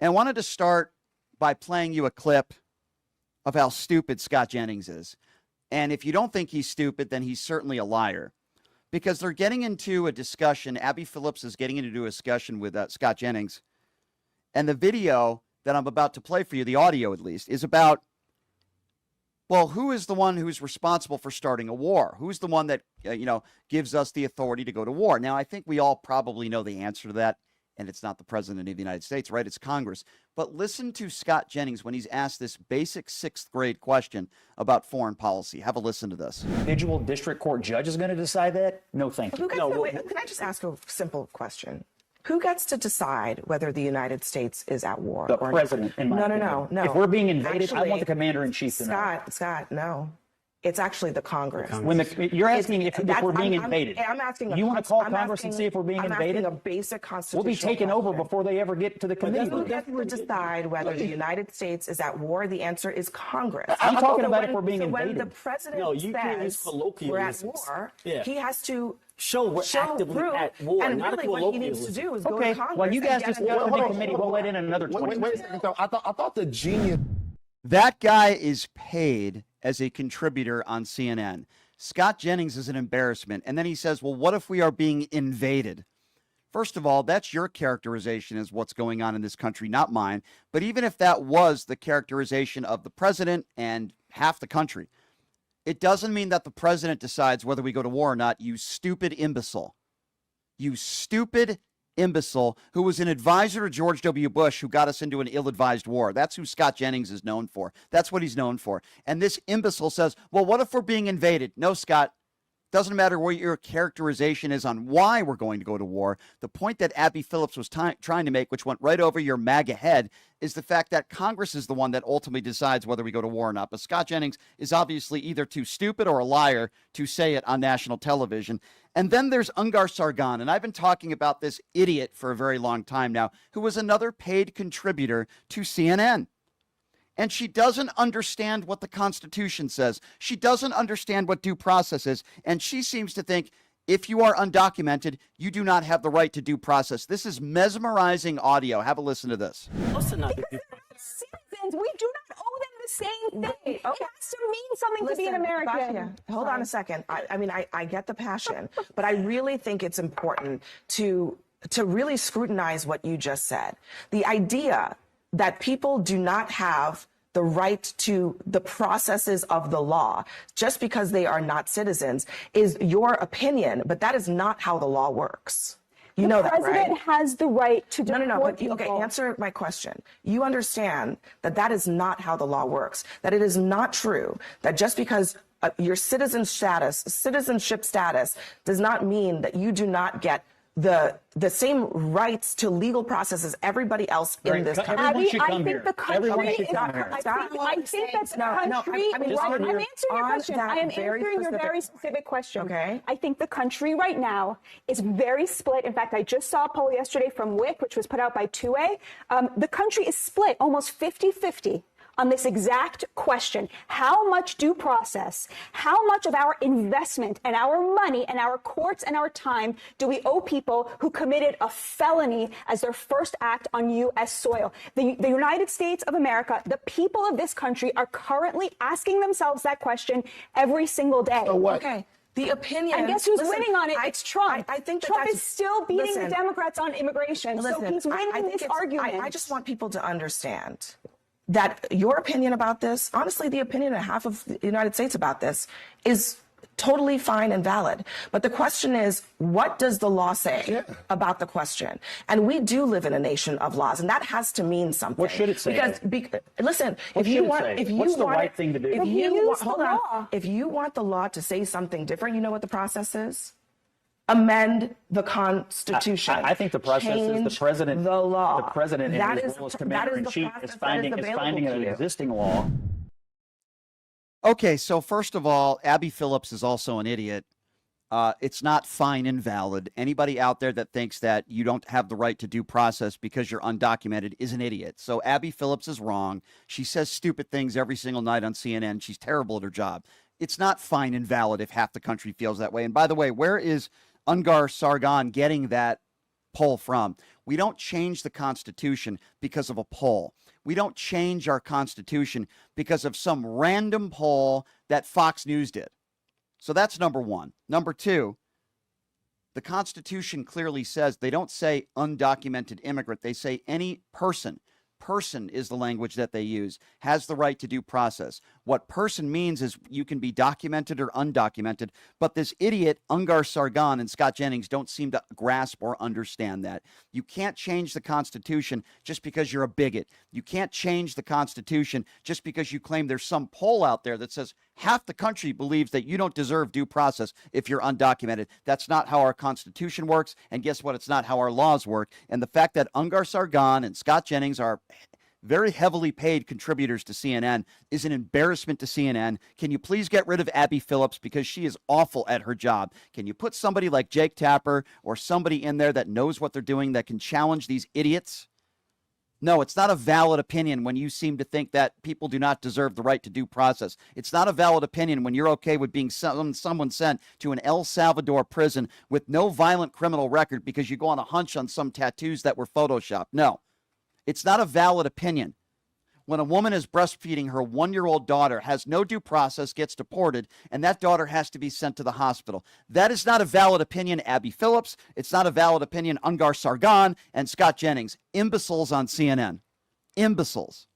And I wanted to start by playing you a clip of how stupid Scott Jennings is. And if you don't think he's stupid, then he's certainly a liar. Because they're getting into a discussion. Abby Phillips is getting into a discussion with Scott Jennings. And the video that I'm about to play for you, the audio at least, is about, well, who is the one who's responsible for starting a war? Who's the one that, gives us the authority to go to war? Now, I think we all probably know the answer to that, and it's not the president of the United States, right? It's Congress. But listen to Scott Jennings when he's asked this basic sixth grade question about foreign policy. Have a listen to this. Individual district court judge is going to decide that? No, thank you. Can I just ask a simple question? Who gets to decide whether the United States is at war? The president, in my opinion. No. If we're being invaded, Actually, I want the commander-in-chief to know. Scott, no. It's actually the Congress. You're asking if we're being invaded. I'm asking. You want to call Congress and see if we're being invaded? I'm asking a basic constitutional We'll be taken over before they ever get to the committee. Who gets to decide whether the United States is at war? The answer is Congress. I'm talking about if we're being invaded. When the president says we're at war, he has to show we're actively at war, and not really what he needs to do is go to Congress. Well, you guys discussed in the committee. We'll let in another 20 Wait a second, though. I thought the genius. That guy is paid as a contributor on CNN. Scott Jennings is an embarrassment. And then he says, well, what if we are being invaded? First of all, that's your characterization as what's going on in this country, not mine. But even if that was the characterization of the president and half the country, it doesn't mean that the president decides whether we go to war or not, you stupid imbecile. You stupid imbecile who was an advisor to George W. Bush who got us into an ill-advised war. That's who Scott Jennings is known for. That's what he's known for. And this imbecile says, well, what if we're being invaded? No, Scott. Doesn't matter what your characterization is on why we're going to go to war. The point that Abby Phillips was trying to make, which went right over your MAGA head, is the fact that Congress is the one that ultimately decides whether we go to war or not. But Scott Jennings is obviously either too stupid or a liar to say it on national television. And then there's Ungar Sargon, and I've been talking about this idiot for a very long time now, who was another paid contributor to CNN. And she doesn't understand what the Constitution says. She doesn't understand what due process is. And she seems to think if you are undocumented, you do not have the right to due process. This is mesmerizing audio. Have a listen to this. Citizens, we do not owe them the same thing. Okay. It has to mean something to be an American. Batia, hold on a second. I get the passion, but I really think it's important to really scrutinize what you just said. The idea that people do not have the right to the processes of the law just because they are not citizens is your opinion, but that is not how the law works. You know that, right? The president has the right to deport people. Okay, answer my question. You understand that that is not how the law works, that it is not true that just because your citizenship status does not mean that you do not get the same rights to legal process as everybody else in this country. I think the country I'm answering your very specific question. Okay. I think the country right now is very split. In fact, I just saw a poll yesterday from WIC, which was put out by 2A. The country is split almost 50-50 on this exact question. How much due process, how much of our investment and our money and our courts and our time do we owe people who committed a felony as their first act on U.S. soil? The United States of America, the people of this country are currently asking themselves that question every single day. So what? Okay. The opinion. And guess who's winning on it? It's Trump. I think Trump is still beating the Democrats on immigration. So he's winning this argument. I just want people to understand that your opinion about this, honestly, the opinion of half of the United States about this is totally fine and valid. But the question is, what does the law say about the question? And we do live in a nation of laws, and that has to mean something. What should it say? Because listen, what's the right thing to do? If you want the law to say something different, you know what the process is? the Constitution. I think the process is the president. The law. The president, in his role as commander-in-chief, is finding an existing law. Okay, so first of all, Abby Phillips is also an idiot. It's not fine and valid. Anybody out there that thinks that you don't have the right to due process because you're undocumented is an idiot. So Abby Phillips is wrong. She says stupid things every single night on CNN. She's terrible at her job. It's not fine and valid if half the country feels that way. And by the way, where is Ungar Sargon getting that poll from. We don't change the Constitution because of a poll. We don't change our Constitution because of some random poll that Fox News did. So that's number one. Number two, the Constitution clearly says, they don't say undocumented immigrant. They say any person. Person is the language that they use, has the right to due process. What person means is you can be documented or undocumented, but this idiot Ungar Sargon and Scott Jennings don't seem to grasp or understand that. You can't change the Constitution just because you're a bigot. You can't change the Constitution just because you claim there's some poll out there that says half the country believes that you don't deserve due process if you're undocumented. That's not how our Constitution works, and guess what? It's not how our laws work. And the fact that Ungar Sargon and Scott Jennings are very heavily paid contributors to CNN is an embarrassment to CNN. Can you please get rid of Abby Phillips, because she is awful at her job? Can you put somebody like Jake Tapper or somebody in there that knows what they're doing, that can challenge these idiots? No, it's not a valid opinion when you seem to think that people do not deserve the right to due process. It's not a valid opinion when you're okay with being someone sent to an El Salvador prison with no violent criminal record because you go on a hunch on some tattoos that were photoshopped. No, it's not a valid opinion. When a woman is breastfeeding her 1-year-old daughter, has no due process, gets deported, and that daughter has to be sent to the hospital. That is not a valid opinion, Abby Phillips. It's not a valid opinion, Ungar Sargon and Scott Jennings. Imbeciles on CNN. Imbeciles.